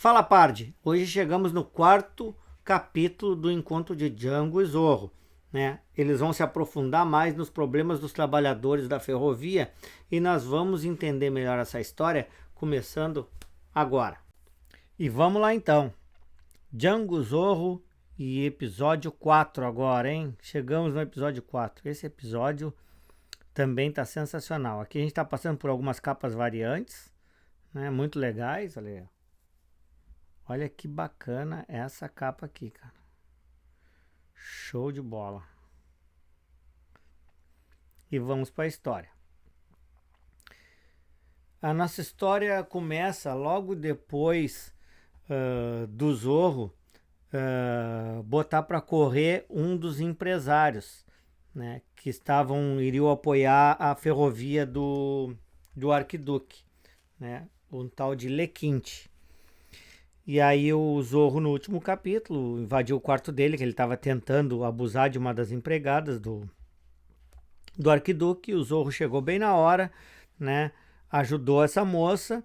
Fala, Pardi! Hoje chegamos no quarto capítulo do encontro de Django e Zorro, né? Eles vão se aprofundar mais nos problemas dos trabalhadores da ferrovia e nós vamos entender melhor essa história começando agora. E vamos lá então. Django, Zorro e episódio 4 agora, hein? Chegamos no episódio 4. Esse episódio também tá sensacional. Aqui a gente tá passando por algumas capas variantes, né? Muito legais, olha aí. Olha que bacana essa capa aqui, cara. Show de bola. E vamos para a história. A nossa história começa logo depois do Zorro botar para correr um dos empresários, né, que iriam apoiar a ferrovia do Arquiduque, né, um tal de Lequinte. E aí o Zorro, no último capítulo, invadiu o quarto dele, que ele estava tentando abusar de uma das empregadas do Arquiduque. O Zorro chegou bem na hora, né? Ajudou essa moça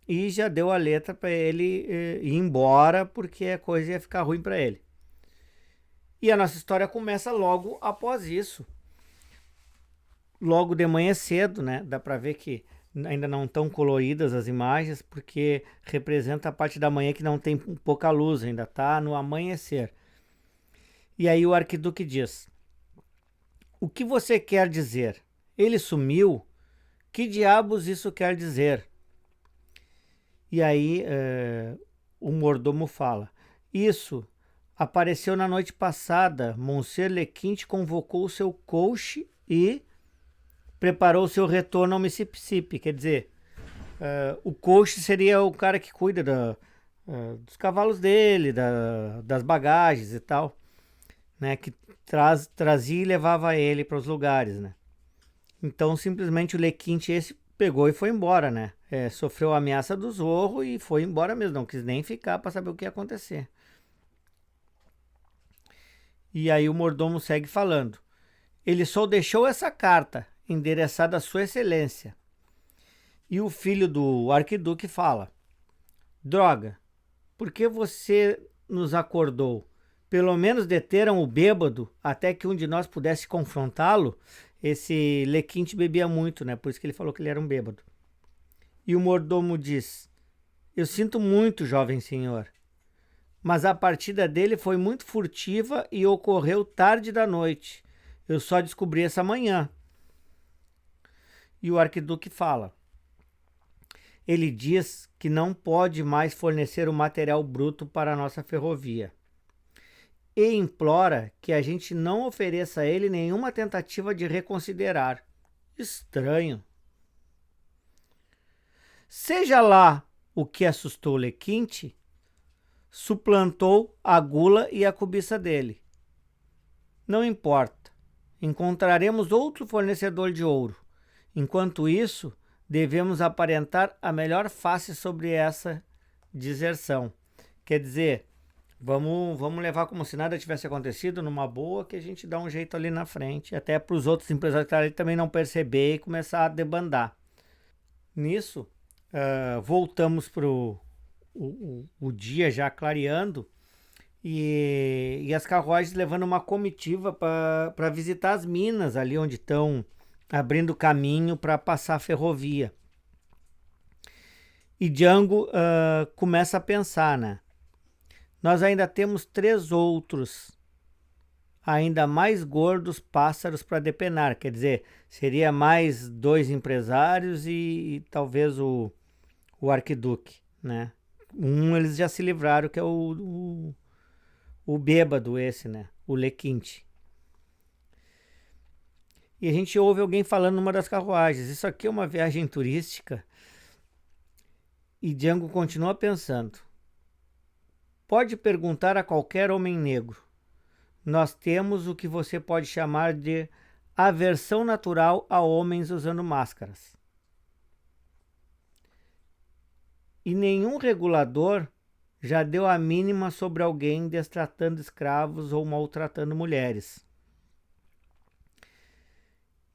e já deu a letra para ele ir embora, porque a coisa ia ficar ruim para ele. E a nossa história começa logo após isso. Logo de manhã cedo, né? Dá para ver que ainda não estão coloridas as imagens, porque representa a parte da manhã que não tem pouca luz, ainda está no amanhecer. E aí o Arquiduque diz: "O que você quer dizer? Ele sumiu? Que diabos isso quer dizer?" E aí o mordomo fala: "Isso apareceu na noite passada. Monsieur Lequinte convocou o seu coche e preparou seu retorno ao Mississippi." Quer dizer, o coach seria o cara que cuida dos cavalos dele, das bagagens e tal, né? Que trazia e levava ele para os lugares, né? Então, simplesmente o Lequinte esse pegou e foi embora, né? Sofreu a ameaça do Zorro e foi embora mesmo, não quis nem ficar para saber o que ia acontecer. E aí o mordomo segue falando: "Ele só deixou essa carta endereçada a Sua Excelência." E o filho do Arquiduque fala: "Droga, por que você nos acordou? Pelo menos deteram o bêbado até que um de nós pudesse confrontá-lo." Esse Lequinte bebia muito, né? Por isso que ele falou que ele era um bêbado. E o mordomo diz: "Eu sinto muito, jovem senhor, mas a partida dele foi muito furtiva e ocorreu tarde da noite. Eu só descobri essa manhã." E o Arquiduque fala: "Ele diz que não pode mais fornecer o material bruto para a nossa ferrovia e implora que a gente não ofereça a ele nenhuma tentativa de reconsiderar. Estranho." Seja lá o que assustou Lequinte, suplantou a gula e a cobiça dele. Não importa, encontraremos outro fornecedor de ouro. Enquanto isso, devemos aparentar a melhor face sobre essa deserção. Quer dizer, vamos levar como se nada tivesse acontecido, numa boa, que a gente dá um jeito ali na frente, até para os outros empresários que estão ali também não perceber e começar a debandar. Nisso, voltamos para o dia já clareando e as carruagens levando uma comitiva para visitar as minas ali onde estão abrindo caminho para passar a ferrovia. E Django começa a pensar, né? Nós ainda temos 3 outros, ainda mais gordos pássaros para depenar. Quer dizer, seria mais 2 empresários e talvez o Arquiduque, né? Eles já se livraram, que é o bêbado esse, né? O Lequinte. E a gente ouve alguém falando numa das carruagens: "Isso aqui é uma viagem turística?" E Django continua pensando: "Pode perguntar a qualquer homem negro. Nós temos o que você pode chamar de aversão natural a homens usando máscaras. E nenhum regulador já deu a mínima sobre alguém destratando escravos ou maltratando mulheres.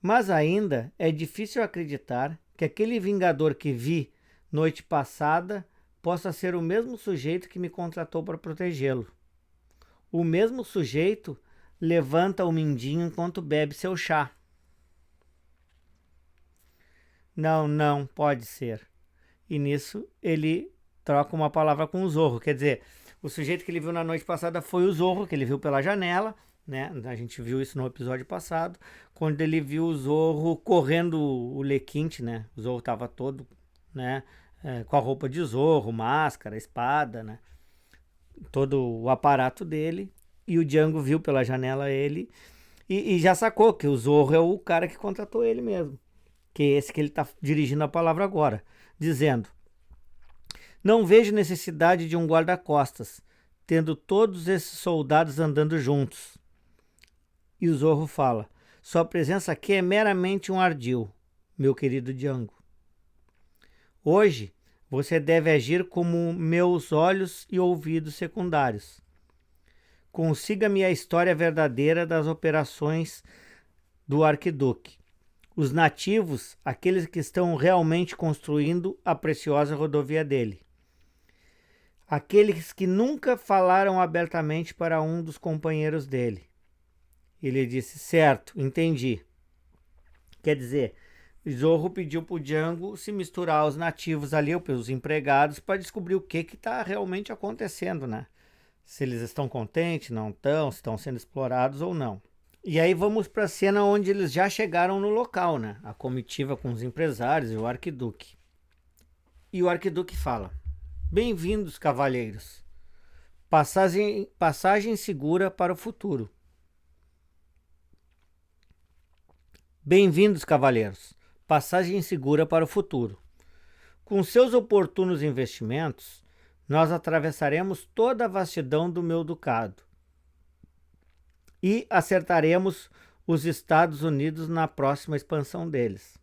Mas ainda é difícil acreditar que aquele vingador que vi noite passada possa ser o mesmo sujeito que me contratou para protegê-lo. O mesmo sujeito levanta o mindinho enquanto bebe seu chá. Não, não pode ser. E nisso ele troca uma palavra com o Zorro. Quer dizer, o sujeito que ele viu na noite passada foi o Zorro, que ele viu pela janela, né? A gente viu isso no episódio passado, quando ele viu o Zorro correndo o Lequinte, né? O Zorro estava todo, né? Com a roupa de Zorro, máscara, espada, né? Todo o aparato dele. E o Django viu pela janela ele e já sacou que o Zorro é o cara que contratou ele mesmo. Que é esse que ele está dirigindo a palavra agora, dizendo: não vejo necessidade de um guarda-costas, tendo todos esses soldados andando juntos. E o Zorro fala: sua presença aqui é meramente um ardil, meu querido Django. Hoje você deve agir como meus olhos e ouvidos secundários. Consiga-me a história verdadeira das operações do Arquiduque. Os nativos, aqueles que estão realmente construindo a preciosa rodovia dele. Aqueles que nunca falaram abertamente para um dos companheiros dele. Ele disse: certo, entendi. Quer dizer, Zorro pediu para o Django se misturar aos nativos ali, os empregados, para descobrir o que está realmente acontecendo, né? Se eles estão contentes, não estão, se estão sendo explorados ou não. E aí vamos para a cena onde eles já chegaram no local, né? A comitiva com os empresários e o arquiduque. E o arquiduque fala: bem-vindos, cavalheiros. Passagem segura para o futuro. Bem-vindos, cavalheiros. Passagem segura para o futuro. Com seus oportunos investimentos, nós atravessaremos toda a vastidão do meu ducado e acertaremos os Estados Unidos na próxima expansão deles.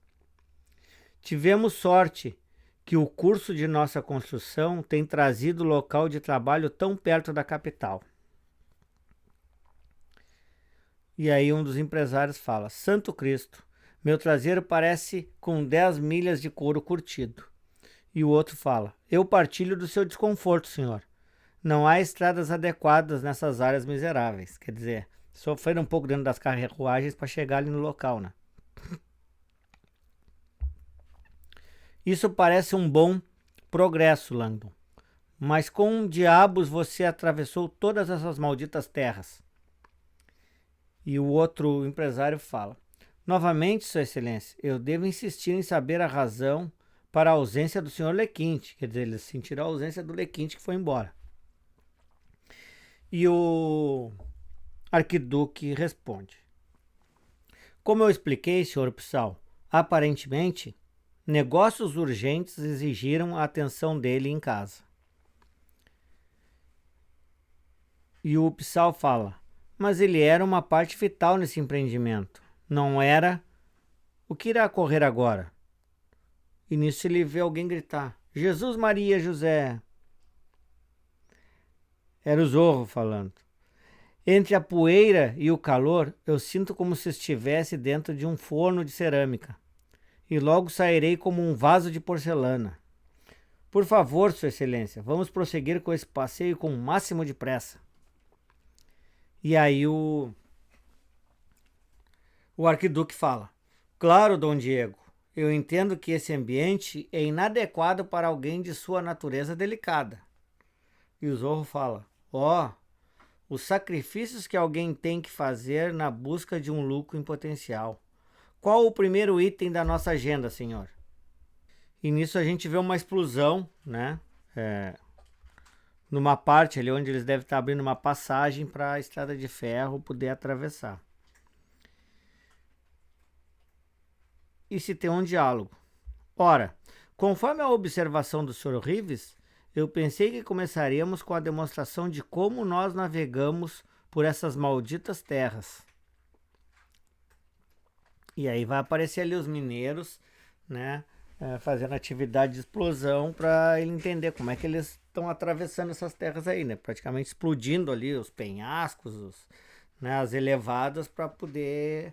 Tivemos sorte que o curso de nossa construção tem trazido o local de trabalho tão perto da capital. E aí um dos empresários fala: Santo Cristo, meu traseiro parece com 10 milhas de couro curtido. E o outro fala: eu partilho do seu desconforto, senhor. Não há estradas adequadas nessas áreas miseráveis. Quer dizer, sofreram um pouco dentro das carruagens para chegar ali no local, né? Isso parece um bom progresso, Langdon. Mas com diabos você atravessou todas essas malditas terras? E o outro empresário fala: novamente, Sua Excelência, eu devo insistir em saber a razão para a ausência do senhor Lequinte. Quer dizer, eles sentiram a ausência do Lequinte, que foi embora. E o arquiduque responde: como eu expliquei, senhor Psal, aparentemente, negócios urgentes exigiram a atenção dele em casa. E o Psal fala: mas ele era uma parte vital nesse empreendimento. Não era? O que irá ocorrer agora? E nisso ele vê alguém gritar: Jesus, Maria, José. Era o Zorro falando. Entre a poeira e o calor, eu sinto como se estivesse dentro de um forno de cerâmica. E logo sairei como um vaso de porcelana. Por favor, Sua Excelência, vamos prosseguir com esse passeio com o máximo de pressa. E aí o arquiduque fala: claro, Dom Diego, eu entendo que esse ambiente é inadequado para alguém de sua natureza delicada. E o Zorro fala: os sacrifícios que alguém tem que fazer na busca de um lucro em potencial. Qual o primeiro item da nossa agenda, senhor? E nisso a gente vê uma explosão, né? Numa parte ali onde eles devem estar abrindo uma passagem para a estrada de ferro poder atravessar. E se tem um diálogo. Ora, conforme a observação do Sr. Rives, eu pensei que começaríamos com a demonstração de como nós navegamos por essas malditas terras. E aí vai aparecer ali os mineiros, né, fazendo atividade de explosão para ele entender como é que eles estão atravessando essas terras aí, né, praticamente explodindo ali os penhascos, né, as elevadas para poder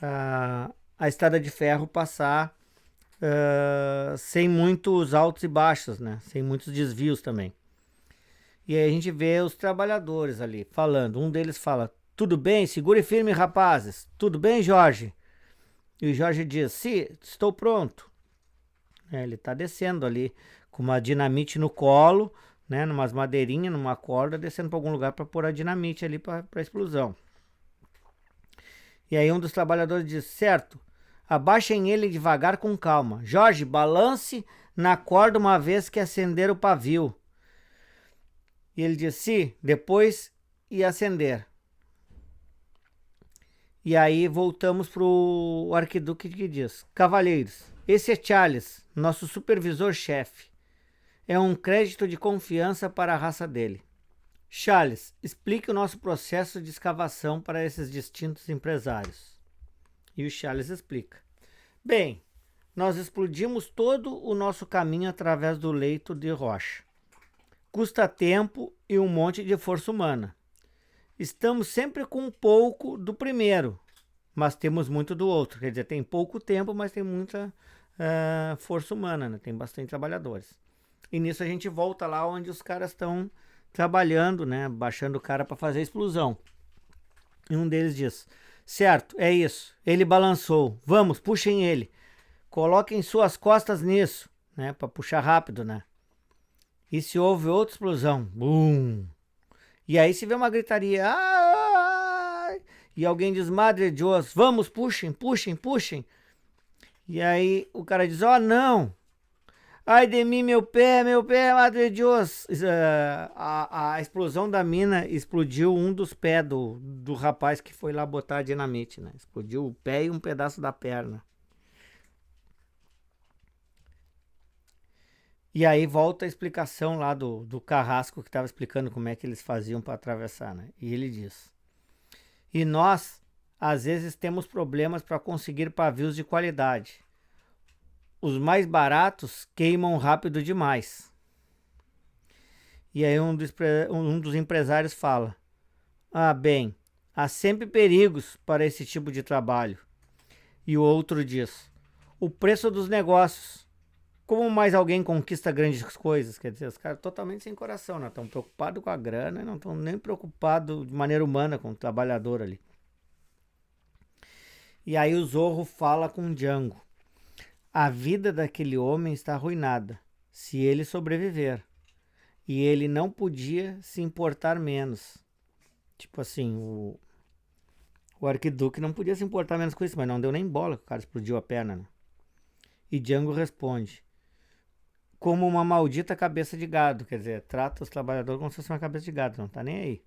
a estrada de ferro passar sem muitos altos e baixos, né? Sem muitos desvios também. E aí a gente vê os trabalhadores ali falando. Um deles fala: tudo bem, segure firme, rapazes. Tudo bem, Jorge? E o Jorge diz: sim, estou pronto. Ele tá descendo ali com uma dinamite no colo, né? Numas madeirinhas, numa corda, descendo para algum lugar para pôr a dinamite ali para explosão. E aí um dos trabalhadores diz: certo, abaixem ele devagar com calma. Jorge, balance na corda uma vez que acender o pavio. E ele diz: sim, depois ia acender. E aí voltamos pro arquiduque que diz: cavalheiros, esse é Charles, nosso supervisor-chefe. É um crédito de confiança para a raça dele. Charles, explique o nosso processo de escavação para esses distintos empresários. E o Charles explica. Bem, nós explodimos todo o nosso caminho através do leito de rocha. Custa tempo e um monte de força humana. Estamos sempre com um pouco do primeiro, mas temos muito do outro. Quer dizer, tem pouco tempo, mas tem muita força humana, né? Tem bastante trabalhadores. E nisso a gente volta lá onde os caras estão trabalhando, né? Baixando o cara para fazer a explosão. E um deles diz: certo, é isso. Ele balançou. Vamos, puxem ele. Coloquem suas costas nisso, né? Para puxar rápido, né? E se houve outra explosão, bum! E aí se vê uma gritaria, ai! E alguém diz: Madre de Deus, vamos, puxem, puxem, puxem. E aí o cara diz: ó, não! Ai de mim, meu pé, Madre de Deus! A explosão da mina explodiu um dos pés do rapaz que foi lá botar a dinamite, né? Explodiu o pé e um pedaço da perna. E aí volta a explicação lá do Carrasco, que estava explicando como é que eles faziam para atravessar, né? E ele diz: e nós, às vezes, temos problemas para conseguir pavios de qualidade. Os mais baratos queimam rápido demais. E aí um dos empresários fala: ah, bem, há sempre perigos para esse tipo de trabalho. E o outro diz: o preço dos negócios. Como mais alguém conquista grandes coisas? Quer dizer, os caras totalmente sem coração, né? Estão preocupados com a grana e não estão nem preocupados de maneira humana com o trabalhador ali. E aí o Zorro fala com o Django: a vida daquele homem está arruinada, se ele sobreviver. E ele não podia se importar menos. Tipo assim, o arquiduque não podia se importar menos com isso, mas não deu nem bola que o cara explodiu a perna, né? E Django responde: como uma maldita cabeça de gado. Quer dizer, trata os trabalhadores como se fosse uma cabeça de gado, não tá nem aí.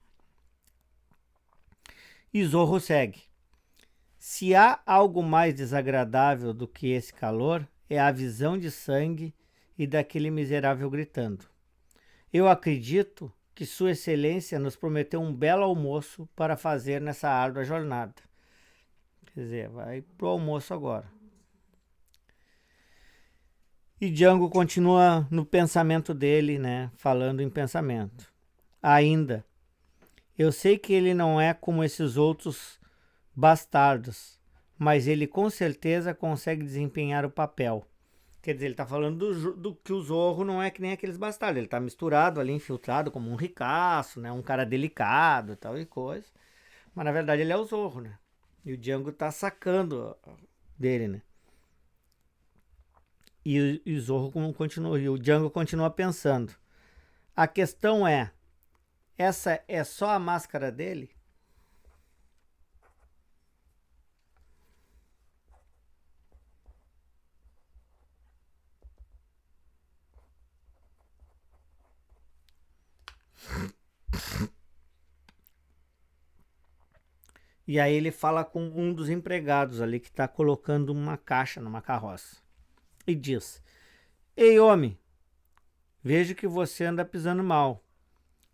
E Zorro segue: se há algo mais desagradável do que esse calor, é a visão de sangue e daquele miserável gritando. Eu acredito que Sua Excelência nos prometeu um belo almoço para fazer nessa árdua jornada. Quer dizer, vai pro almoço agora. E Django continua no pensamento dele, né? Falando em pensamento. Ainda, eu sei que ele não é como esses outros bastardos, mas ele com certeza consegue desempenhar o papel. Quer dizer, ele tá falando do que o Zorro não é que nem aqueles bastardos. Ele tá misturado ali, infiltrado como um ricaço, né? Um cara delicado e tal e coisa. Mas na verdade ele é o Zorro, né? E o Django tá sacando dele, né? E o Zorro continua, e o Django continua pensando. A questão é, essa é só a máscara dele? E aí ele fala com um dos empregados ali que está colocando uma caixa numa carroça. E diz: ei, homem, vejo que você anda pisando mal.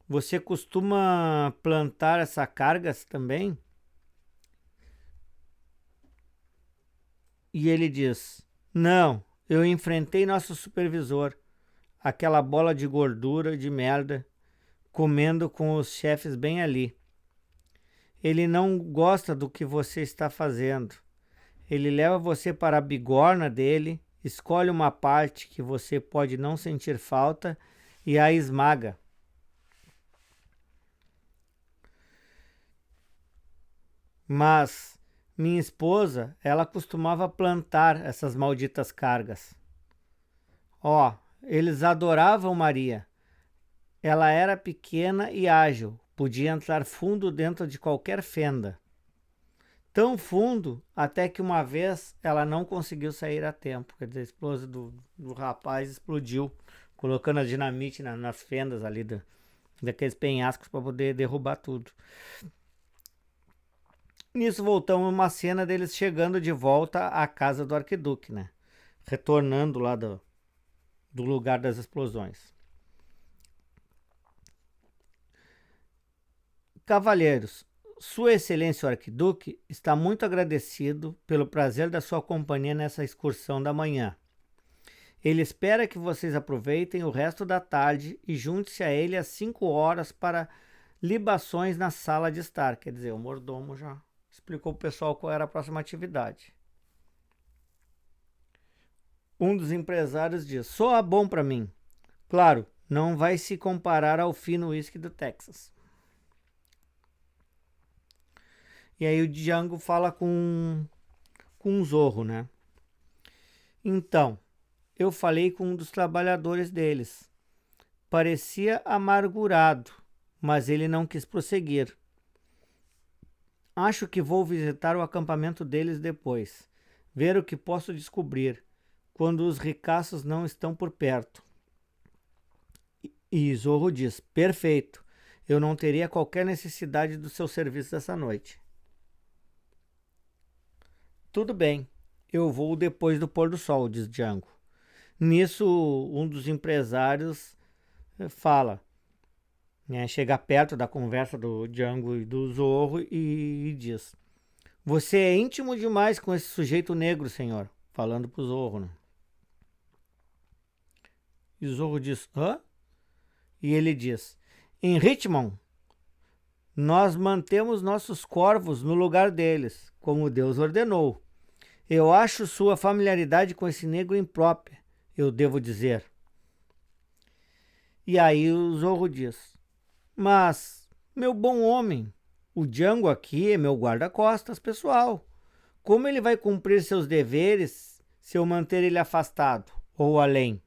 Você costuma plantar essa cargas também? E ele diz: não, eu enfrentei nosso supervisor, aquela bola de gordura, de merda, comendo com os chefes bem ali. Ele não gosta do que você está fazendo. Ele leva você para a bigorna dele escolhe uma parte que você pode não sentir falta e a esmaga. Mas minha esposa, ela costumava plantar essas malditas cargas. Ó, eles adoravam Maria. Ela era pequena e ágil, podia entrar fundo dentro de qualquer fenda. Tão fundo até que uma vez ela não conseguiu sair a tempo. Quer dizer, a esposa do rapaz explodiu, colocando a dinamite nas fendas ali daqueles penhascos para poder derrubar tudo. Nisso voltamos uma cena deles chegando de volta à casa do arquiduque, né? Retornando lá do lugar das explosões. Cavalheiros, Sua Excelência o Arquiduque está muito agradecido pelo prazer da sua companhia nessa excursão da manhã. Ele espera que vocês aproveitem o resto da tarde e junte-se a ele às 5 horas para libações na sala de estar. Quer dizer, o mordomo já explicou para o pessoal qual era a próxima atividade. Um dos empresários diz: soa bom para mim. Claro, não vai se comparar ao fino whisky do Texas. E aí o Django fala com o Zorro, né? Então, eu falei com um dos trabalhadores deles. Parecia amargurado, mas ele não quis prosseguir. Acho que vou visitar o acampamento deles depois, ver o que posso descobrir, quando os ricaços não estão por perto. E Zorro diz: perfeito, eu não teria qualquer necessidade do seu serviço essa noite. Tudo bem, eu vou depois do pôr do sol, diz Django. Nisso, um dos empresários fala, né, chega perto da conversa do Django e do Zorro e diz: você é íntimo demais com esse sujeito negro, senhor. Falando pro Zorro, né? E o Zorro diz: hã? E ele diz: em Richmond, nós mantemos nossos corvos no lugar deles, como Deus ordenou. Eu acho sua familiaridade com esse negro imprópria, eu devo dizer. E aí o Zorro diz: mas, meu bom homem, o Django aqui é meu guarda-costas pessoal. Como ele vai cumprir seus deveres se eu manter ele afastado ou além?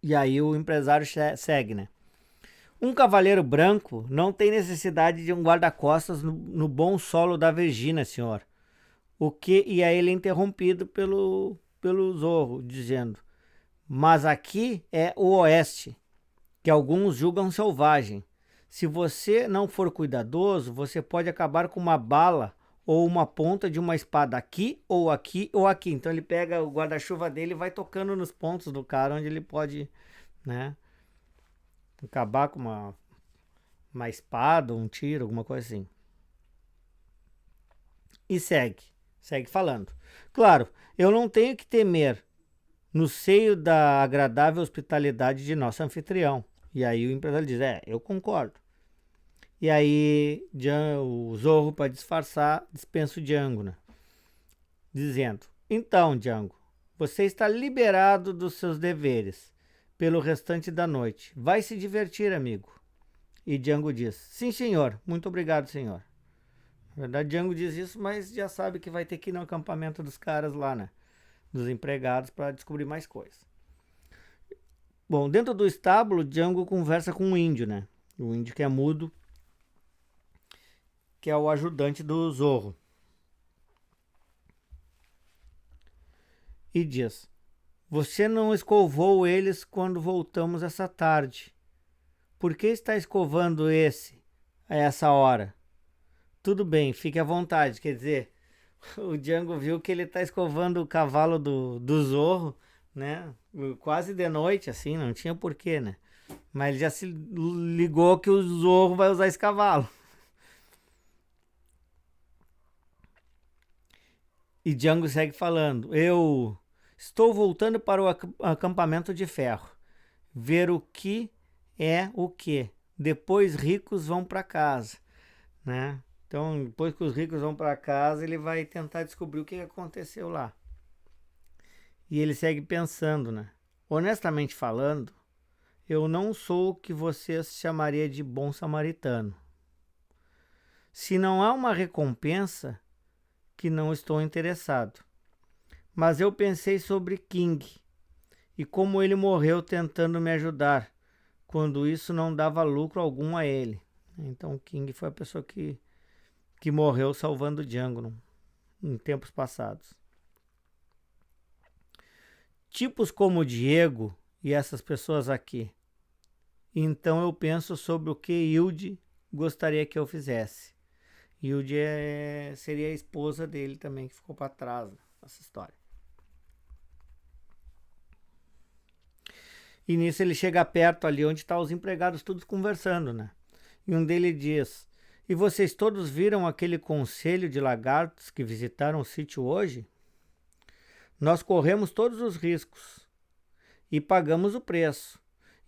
E aí o empresário segue, né? Um cavaleiro branco não tem necessidade de um guarda-costas no bom solo da Virgínia, senhor. E aí ele é interrompido pelo Zorro, dizendo: mas aqui é o oeste, que alguns julgam selvagem. Se você não for cuidadoso, você pode acabar com uma bala ou uma ponta de uma espada aqui, ou aqui, ou aqui. Então ele pega o guarda-chuva dele e vai tocando nos pontos do cara onde ele pode, né, acabar com uma espada, um tiro, alguma coisa assim. E segue falando. Claro, eu não tenho que temer no seio da agradável hospitalidade de nosso anfitrião. E aí o empresário diz: eu concordo. E aí o Zorro, para disfarçar, dispensa o Django, né? Dizendo: então, Django, você está liberado dos seus deveres pelo restante da noite. Vai se divertir, amigo. E Django diz: sim, senhor. Muito obrigado, senhor. Na verdade, Django diz isso, mas já sabe que vai ter que ir no acampamento dos caras lá, né? Dos empregados, para descobrir mais coisas. Bom, dentro do estábulo, Django conversa com um índio, né? O índio que é mudo, que é o ajudante do Zorro. E diz: você não escovou eles quando voltamos essa tarde. Por que está escovando esse a essa hora? Tudo bem, fique à vontade. Quer dizer, o Django viu que ele está escovando o cavalo do Zorro, né? Quase de noite, assim, não tinha porquê, né? Mas ele já se ligou que o Zorro vai usar esse cavalo. E Django segue falando: eu estou voltando para o acampamento de ferro, ver o que é o que. Depois ricos vão para casa, né? Então, depois que os ricos vão para casa, ele vai tentar descobrir o que aconteceu lá. E ele segue pensando, né? Honestamente falando, eu não sou o que você chamaria de bom samaritano. Se não há uma recompensa, que não estou interessado. Mas eu pensei sobre King e como ele morreu tentando me ajudar, quando isso não dava lucro algum a ele. Então King foi a pessoa que morreu salvando Django em tempos passados. Tipos como Diego e essas pessoas aqui. Então eu penso sobre o que Hilde gostaria que eu fizesse. Hilde seria a esposa dele também, que ficou para trás nessa história. E nisso ele chega perto ali onde estão os empregados todos conversando, né? E um deles diz: e vocês todos viram aquele conselho de lagartos que visitaram o sítio hoje? Nós corremos todos os riscos e pagamos o preço,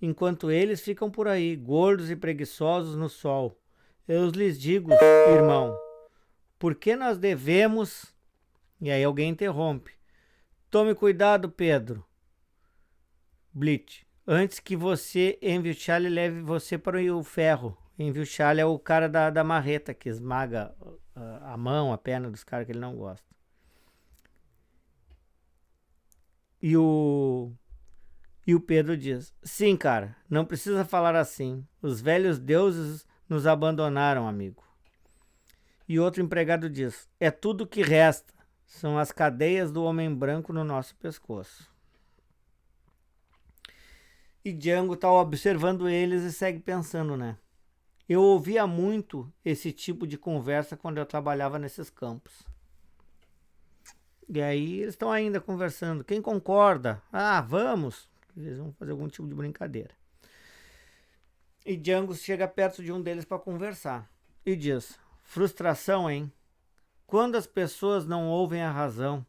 enquanto eles ficam por aí, gordos e preguiçosos no sol. Eu lhes digo, irmão, por que nós devemos... E aí alguém interrompe. Tome cuidado, Pedro. Blitz, antes que você envie o Charlie, leve você para o ferro. Envie o Charlie é o cara da marreta que esmaga a mão, a perna dos caras que ele não gosta. E o Pedro diz: sim, cara, não precisa falar assim. Os velhos deuses nos abandonaram, amigo. E outro empregado diz: é tudo que resta. São as cadeias do homem branco no nosso pescoço. E Django tá observando eles e segue pensando, né? Eu ouvia muito esse tipo de conversa quando eu trabalhava nesses campos. E aí eles estão ainda conversando. Quem concorda? Ah, vamos. Eles vão fazer algum tipo de brincadeira. E Django chega perto de um deles para conversar. E diz: frustração, hein? Quando as pessoas não ouvem a razão.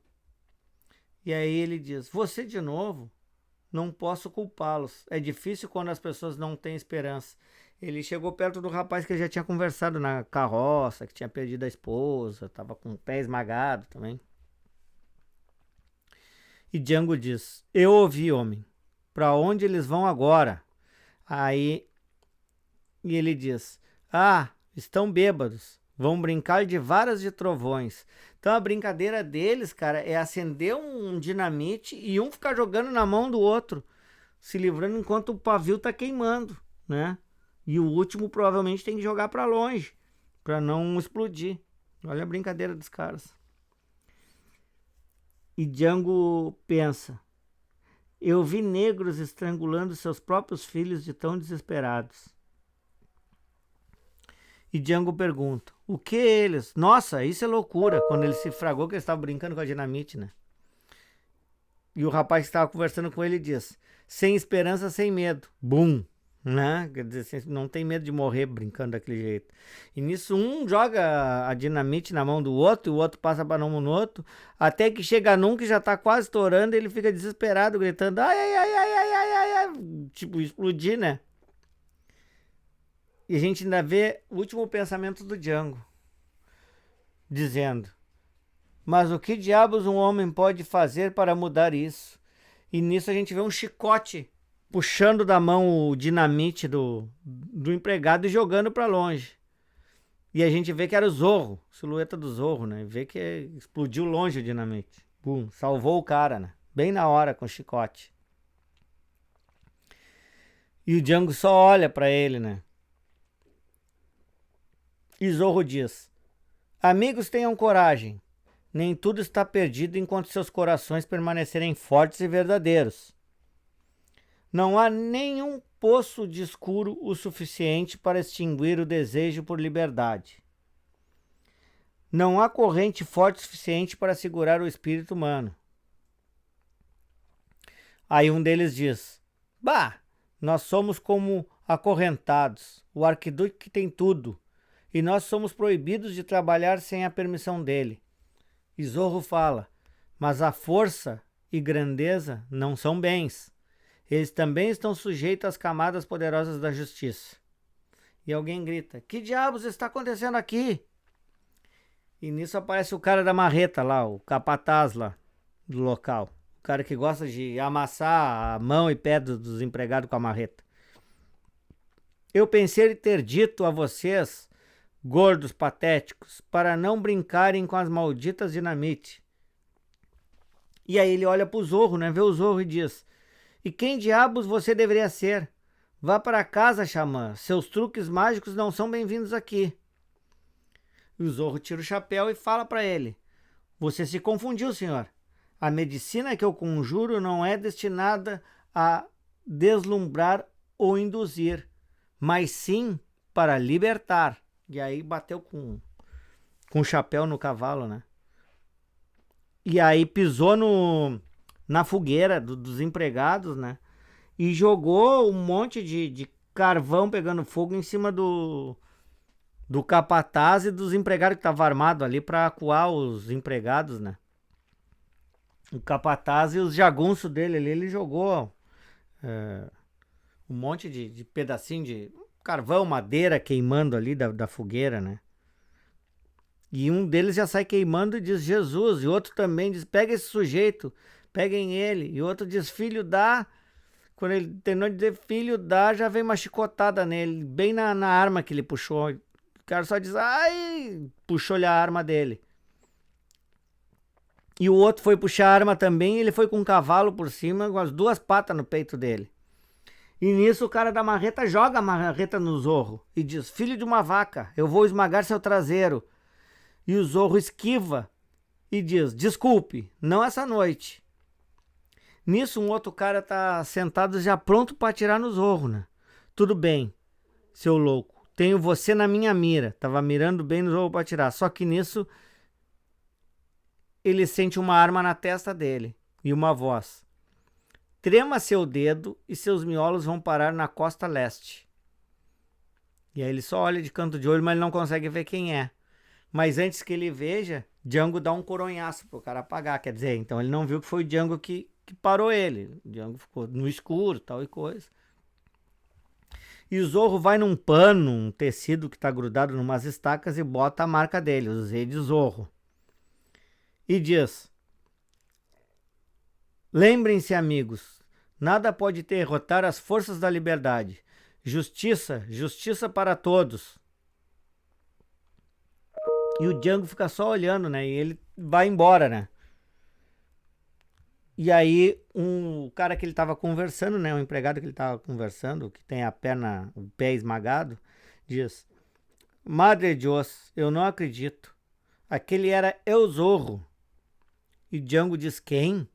E aí ele diz: você de novo? Não posso culpá-los. É difícil quando as pessoas não têm esperança. Ele chegou perto do rapaz que já tinha conversado na carroça, que tinha perdido a esposa, estava com o pé esmagado também. E Django diz: eu ouvi, homem. Para onde eles vão agora? Aí e ele diz: ah, estão bêbados. Vão brincar de varas de trovões. Então a brincadeira deles, cara, é acender um dinamite e um ficar jogando na mão do outro, se livrando enquanto o pavio tá queimando, né? E o último provavelmente tem que jogar para longe, para não explodir. Olha a brincadeira dos caras. E Django pensa: eu vi negros estrangulando seus próprios filhos de tão desesperados. E Django pergunta: o que eles? Nossa, isso é loucura. Quando ele se fragou que ele estava brincando com a dinamite, né? E o rapaz que estava conversando com ele diz: sem esperança, sem medo. Bum! Né? Quer dizer, não tem medo de morrer brincando daquele jeito. E nisso um joga a dinamite na mão do outro, e o outro passa para mão no outro, até que chega num que já tá quase estourando, ele fica desesperado, gritando: ai, ai, ai, ai, ai, ai, ai, ai. Tipo, explodir, né? E a gente ainda vê o último pensamento do Django, dizendo: mas o que diabos um homem pode fazer para mudar isso? E nisso a gente vê um chicote puxando da mão o dinamite do empregado e jogando para longe. E a gente vê que era o Zorro, silhueta do Zorro, né? Vê que explodiu longe o dinamite. Bum, salvou o cara, né? Bem na hora com o chicote. E o Django só olha para ele, né? E Zorro diz: amigos, tenham coragem. Nem tudo está perdido enquanto seus corações permanecerem fortes e verdadeiros. Não há nenhum poço de escuro o suficiente para extinguir o desejo por liberdade. Não há corrente forte o suficiente para segurar o espírito humano. Aí um deles diz: bah, nós somos como acorrentados, o arquiduque tem tudo, e nós somos proibidos de trabalhar sem a permissão dele. E Zorro fala: mas a força e grandeza não são bens. Eles também estão sujeitos às camadas poderosas da justiça. E alguém grita: que diabos está acontecendo aqui? E nisso aparece o cara da marreta lá, o capataz lá do local. O cara que gosta de amassar a mão e pé dos empregados com a marreta. Eu pensei em ter dito a vocês, gordos patéticos, para não brincarem com as malditas dinamite. E aí ele olha pro Zorro, né? Vê o Zorro e diz: e quem diabos você deveria ser? Vá para casa, xamã. Seus truques mágicos não são bem-vindos aqui. E o Zorro tira o chapéu e fala para ele: você se confundiu, senhor. A medicina que eu conjuro não é destinada a deslumbrar ou induzir, mas sim para libertar. E aí bateu com o chapéu no cavalo, né? E aí pisou na fogueira dos empregados, né? E jogou um monte de carvão pegando fogo em cima do capataz e dos empregados que estavam armados ali para acuar os empregados, né? O capataz e os jagunços dele ali, ele jogou um monte de pedacinho de carvão, madeira queimando ali da fogueira, né? E um deles já sai queimando e diz Jesus, e outro também diz: pega esse sujeito, peguem ele. E outro diz: filho dá. Quando ele terminou de dizer filho dá, já vem uma chicotada nele, bem na arma que ele puxou. O cara só diz: ai, puxou-lhe a arma dele. E o outro foi puxar a arma também, e ele foi com um cavalo por cima, com as duas patas no peito dele. E nisso o cara da marreta joga a marreta no Zorro e diz: filho de uma vaca, eu vou esmagar seu traseiro. E o Zorro esquiva e diz: desculpe, não essa noite. Nisso um outro cara tá sentado já pronto para atirar no Zorro, né? Tudo bem, seu louco, tenho você na minha mira. Tava mirando bem no Zorro para atirar. Só que nisso ele sente uma arma na testa dele e uma voz: trema seu dedo e seus miolos vão parar na costa leste. E aí ele só olha de canto de olho, mas ele não consegue ver quem é. Mas antes que ele veja, Django dá um coronhaço pro cara apagar. Quer dizer, então ele não viu que foi o Django que parou ele. O Django ficou no escuro, tal e coisa. E o Zorro vai num pano, um tecido que tá grudado numas estacas e bota a marca dele, o Z de Zorro. E diz: lembrem-se, amigos, nada pode derrotar as forças da liberdade. Justiça, justiça para todos. E o Django fica só olhando, né? E ele vai embora, né? E aí o cara que ele tava conversando, né? O empregado que ele tava conversando, que tem a perna, o pé esmagado, diz: Madre de Deus, eu não acredito. Aquele era El Zorro. E Django diz: quem?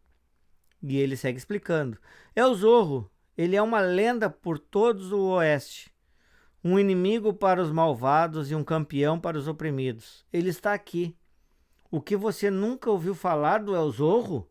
E ele segue explicando: El Zorro, ele é uma lenda por todos o oeste. Um inimigo para os malvados e um campeão para os oprimidos. Ele está aqui. O que você nunca ouviu falar do El Zorro?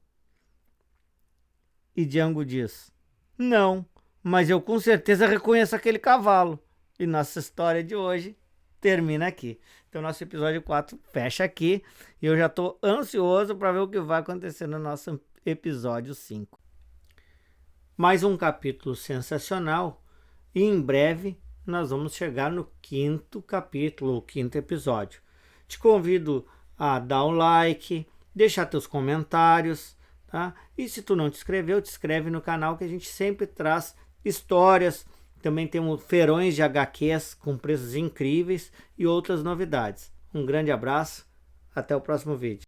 E Django diz: não, mas eu com certeza reconheço aquele cavalo. E nossa história de hoje termina aqui. Então nosso episódio 4 fecha aqui. E eu já estou ansioso para ver o que vai acontecer no nosso episódio 5. Mais um capítulo sensacional. E em breve nós vamos chegar no 5º capítulo, o 5º episódio. Te convido a dar um like, deixar teus comentários, tá? E se tu não te inscreveu, te inscreve no canal que a gente sempre traz histórias. Também temos feirões de HQs com preços incríveis e outras novidades. Um grande abraço, até o próximo vídeo.